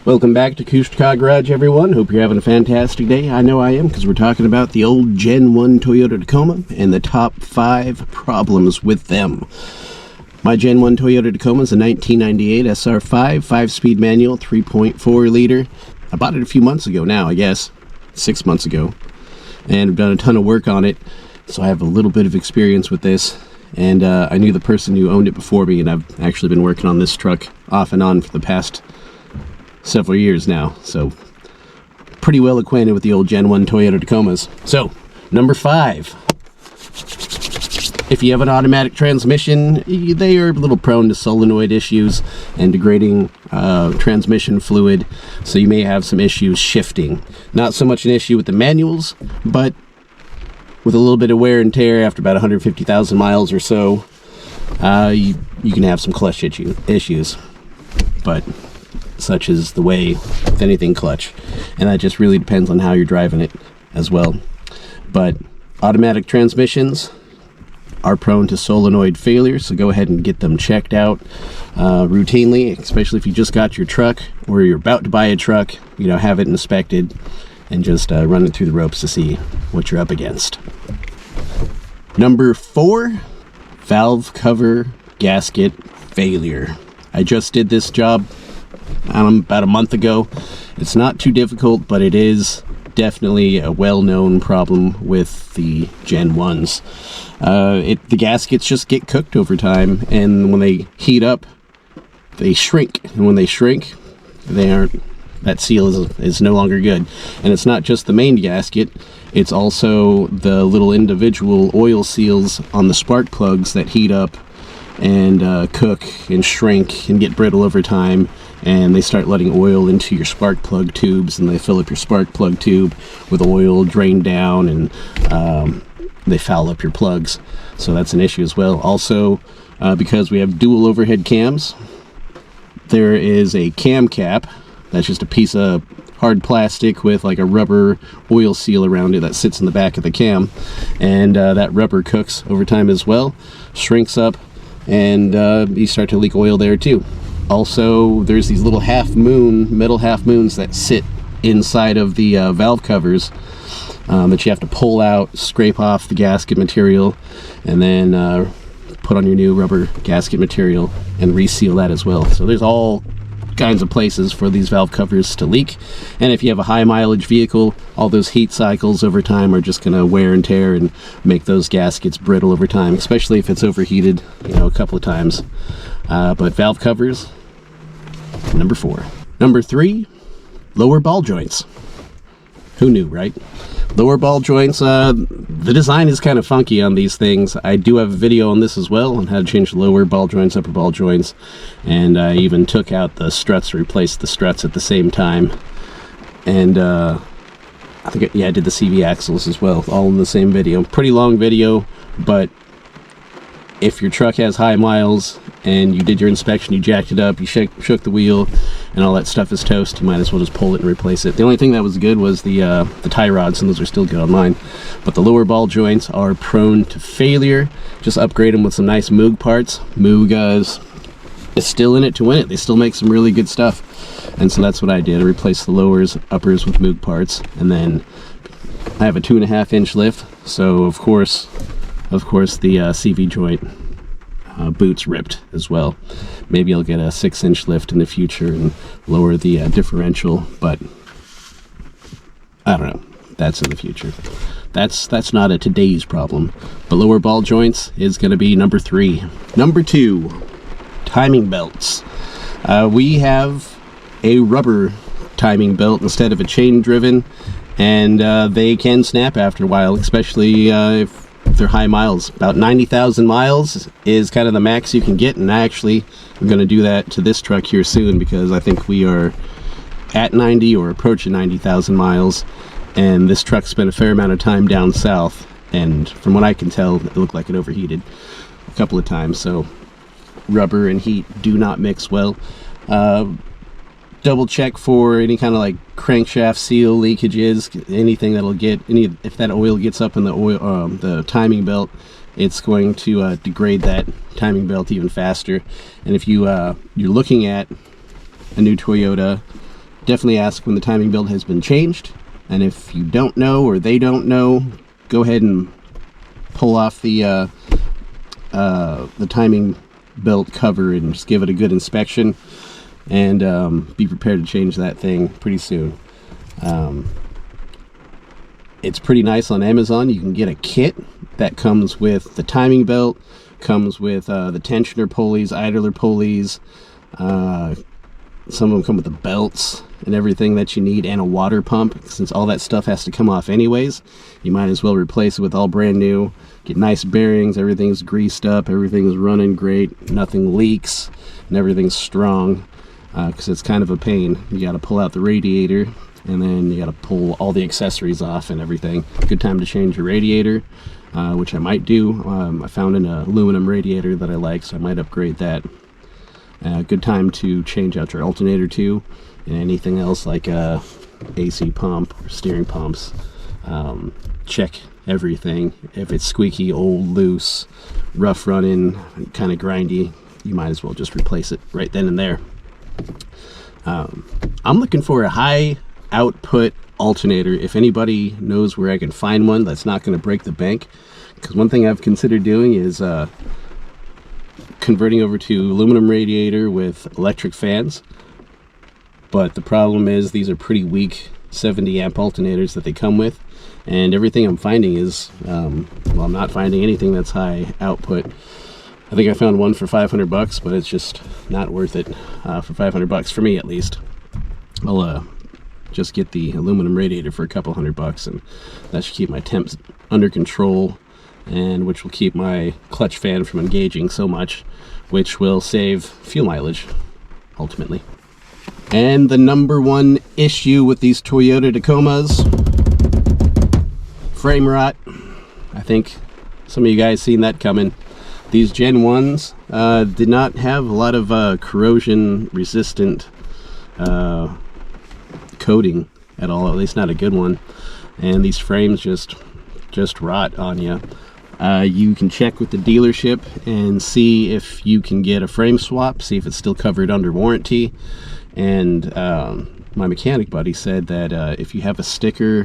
Welcome back to Couche Car Garage, everyone. Hope you're having a fantastic day. I know I am, because we're talking about the old Gen 1 Toyota Tacoma and the top 5 problems with them. My Gen 1 Toyota Tacoma is a 1998 SR5 5-speed manual, 3.4 liter. I bought it a few months ago now, I guess. 6 months ago. And I've done a ton of work on it, so I have a little bit of experience with this. And I knew the person who owned it before me, and I've actually been working on this truck off and on for the past several years now, so pretty well acquainted with the old Gen 1 Toyota Tacomas. So, number 5. If you have an automatic transmission, they are a little prone to solenoid issues and degrading transmission fluid, so you may have some issues shifting. Not so much an issue with the manuals, but with a little bit of wear and tear after about 150,000 miles or so, you can have some clutch issues. But such is the way with anything clutch, and that just really depends on how you're driving it as well. But automatic transmissions are prone to solenoid failure, so go ahead and get them checked out routinely, especially if you just got your truck or you're about to buy a truck. Have it inspected and just run it through the ropes to see what you're up against. Number 4, valve cover gasket failure. I just did this job about a month ago. It's not too difficult, but it is definitely a well-known problem with the Gen 1s. The gaskets just get cooked over time, and when they heat up, they shrink. And when they shrink, that seal is no longer good. And it's not just the main gasket, it's also the little individual oil seals on the spark plugs that heat up and cook and shrink and get brittle over time, and they start letting oil into your spark plug tubes, and they fill up your spark plug tube with oil, drain down, and they foul up your plugs. So that's an issue as well. Also, because we have dual overhead cams, there is a cam cap that's just a piece of hard plastic with like a rubber oil seal around it that sits in the back of the cam, and that rubber cooks over time as well, shrinks up, and you start to leak oil there too. Also, there's these little metal half moons that sit inside of the valve covers that you have to pull out, scrape off the gasket material, and then put on your new rubber gasket material and reseal that as well. So there's all kinds of places for these valve covers to leak, and if you have a high mileage vehicle, all those heat cycles over time are just going to wear and tear and make those gaskets brittle over time, especially if it's overheated a couple of times. But valve covers, number 4. Number 3, lower ball joints. Who knew, right? Lower ball joints, the design is kind of funky on these things. I do have a video on this as well on how to change lower ball joints, upper ball joints, and I even took out the struts, replaced the struts at the same time. And I think, I did the CV axles as well, all in the same video. Pretty long video, but if your truck has high miles and you did your inspection, you jacked it up, you shook the wheel, and all that stuff is toast, you might as well just pull it and replace it. The only thing that was good was the tie rods, and those are still good on mine. But the lower ball joints are prone to failure. Just upgrade them with some nice Moog parts. Moog is still in it to win it. They still make some really good stuff. And so that's what I did. I replaced the lowers, uppers with Moog parts, and then I have a 2.5-inch lift, so of course the CV joint boot's ripped as well. Maybe I'll get a 6-inch lift in the future and lower the differential, but I don't know. That's in the future. That's not a today's problem. But lower ball joints is going to be number 3. Number 2, timing belts. We have a rubber timing belt instead of a chain driven, and they can snap after a while, especially if they're high miles. About 90,000 miles is kind of the max you can get, and I actually am going to do that to this truck here soon, because I think we are at 90 or approaching 90,000 miles, and this truck spent a fair amount of time down south, and from what I can tell, it looked like it overheated a couple of times. So rubber and heat do not mix well. Double check for any kind of like crankshaft seal leakages, anything that'll get if that oil gets up in the timing belt, it's going to degrade that timing belt even faster. And if you're looking at a new Toyota definitely ask when the timing belt has been changed. And if you don't know or they don't know, go ahead and pull off the timing belt cover and just give it a good inspection, and be prepared to change that thing pretty soon. It's pretty nice on Amazon. You can get a kit that comes with the timing belt, comes with the tensioner pulleys, idler pulleys. Some of them come with the belts and everything that you need, and a water pump. Since all that stuff has to come off anyways, you might as well replace it with all brand new. Get nice bearings, everything's greased up, everything's running great, nothing leaks, and everything's strong, because it's kind of a pain. You got to pull out the radiator, and then you got to pull all the accessories off and everything. Good time to change your radiator, which I might do. I found an aluminum radiator that I like, so I might upgrade that. Good time to change out your alternator too, and anything else like AC pump or steering pumps. Check everything. If it's squeaky, old, loose, rough running, kind of grindy, you might as well just replace it right then and there. I'm looking for a high output alternator. If anybody knows where I can find one that's not going to break the bank, because one thing I've considered doing is converting over to aluminum radiator with electric fans, but the problem is these are pretty weak 70 amp alternators that they come with, and everything I'm finding is well, I'm not finding anything that's high output. I think I found one for $500, but it's just not worth it for $500 for me, at least. I'll just get the aluminum radiator for a couple $100, and that should keep my temps under control, and which will keep my clutch fan from engaging so much, which will save fuel mileage ultimately. And the number one issue with these Toyota Tacomas: frame rot. I think some of you guys seen that coming. These Gen 1s did not have a lot of corrosion resistant coating at all, at least not a good one, and these frames just rot on you. You can check with the dealership and see if you can get a frame swap, see if it's still covered under warranty. And my mechanic buddy said that if you have a sticker,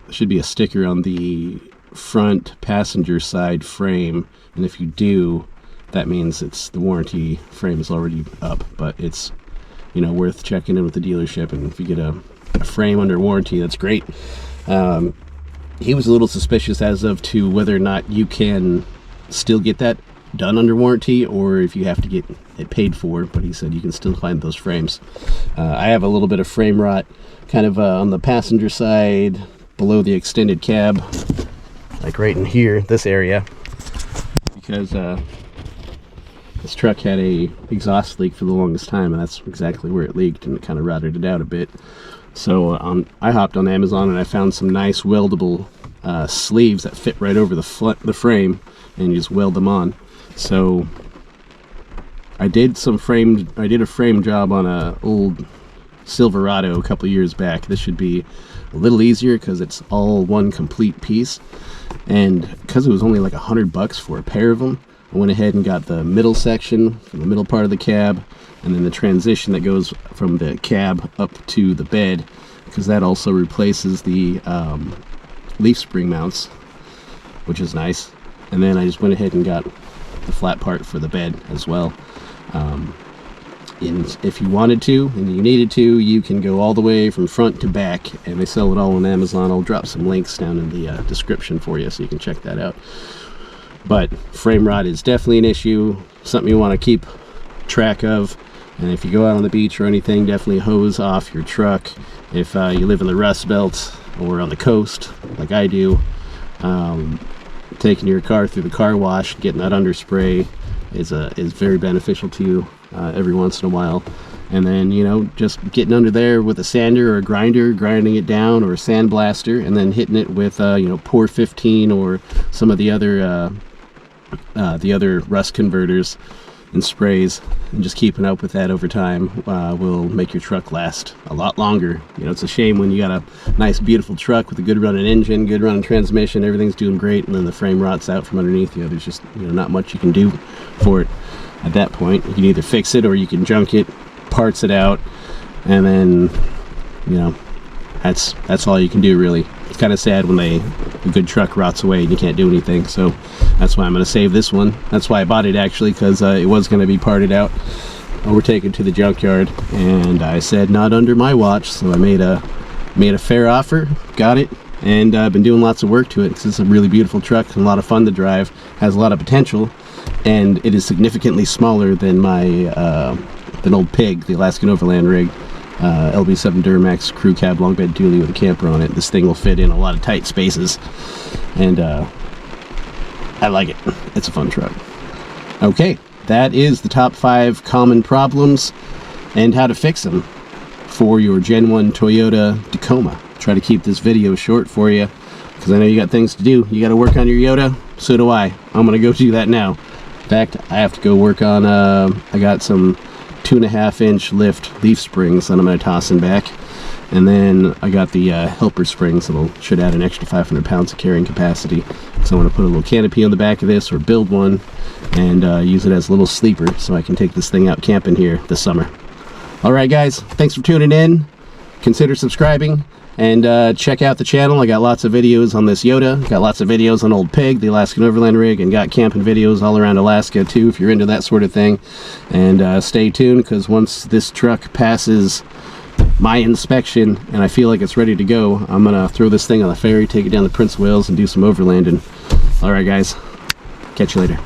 there should be a sticker on the front passenger side frame, and if you do, that means it's the warranty frame is already up. But it's, you know, worth checking in with the dealership, and if you get a frame under warranty, that's great. He was a little suspicious as of to whether or not you can still get that done under warranty, or if you have to get it paid for, but he said you can still find those frames. I have a little bit of frame rot kind of on the passenger side below the extended cab, like right in here, this area, because this truck had a exhaust leak for the longest time, and that's exactly where it leaked, and it kind of rotted it out a bit. So I hopped on Amazon and I found some nice weldable sleeves that fit right over the frame, and you just weld them on. So I did a frame job on a old Silverado a couple years back. This should be a little easier because it's all one complete piece, and because it was only like $100 for a pair of them, I went ahead and got the middle section from the middle part of the cab, and then the transition that goes from the cab up to the bed, because that also replaces the leaf spring mounts, which is nice. And then I just went ahead and got the flat part for the bed as well. And if you wanted to and you needed to, you can go all the way from front to back, and they sell it all on Amazon. I'll drop some links down in the description for you so you can check that out. But frame rot is definitely an issue, something you want to keep track of. And if you go out on the beach or anything, definitely hose off your truck. If you live in the Rust Belt or on the coast like I do, taking your car through the car wash, getting that underspray is very beneficial to you every once in a while. And then, you know, just getting under there with a sander or a grinder, grinding it down, or a sandblaster, and then hitting it with you know, Pour 15 or some of the other rust converters and sprays, and just keeping up with that over time will make your truck last a lot longer. You know, it's a shame when you got a nice beautiful truck with a good running engine, good running transmission, everything's doing great, and then the frame rots out from underneath you. There's just, you know, not much you can do for it at that point. You can either fix it or you can junk it, parts it out, and then, you know, that's all you can do, really. It's kind of sad when a good truck rots away and you can't do anything. So that's why I'm going to save this one. That's why I bought it, actually, because it was going to be parted out or taken to the junkyard, and I said not under my watch. So I made a fair offer, got it, and I've been doing lots of work to it because it's a really beautiful truck and a lot of fun to drive, has a lot of potential, and it is significantly smaller than my an old Pig, the Alaskan Overland rig, LB7 Duramax crew cab long bed dually with a camper on it. This thing will fit in a lot of tight spaces, and I like it. It's a fun truck. Okay, that is the top 5 common problems and how to fix them for your Gen 1 Toyota Tacoma. Try to keep this video short for you because I know you got things to do. You got to work on your Yota. So do I. I'm gonna go do that now. In fact, I have to go work on I got some 2.5-inch lift leaf springs that I'm going to toss in back, and then I got the helper springs that should add an extra 500 pounds of carrying capacity. So I want to put a little canopy on the back of this, or build one, and use it as a little sleeper so I can take this thing out camping here this summer. Alright guys, thanks for tuning in. Consider subscribing, and check out the channel. I got lots of videos on this Yota, got lots of videos on old Pig, the Alaskan Overland rig, and got camping videos all around Alaska too, if you're into that sort of thing. And stay tuned, because once this truck passes my inspection and I feel like it's ready to go, I'm gonna throw this thing on the ferry, take it down to Prince of Wales, and do some overlanding. Alright guys, catch you later.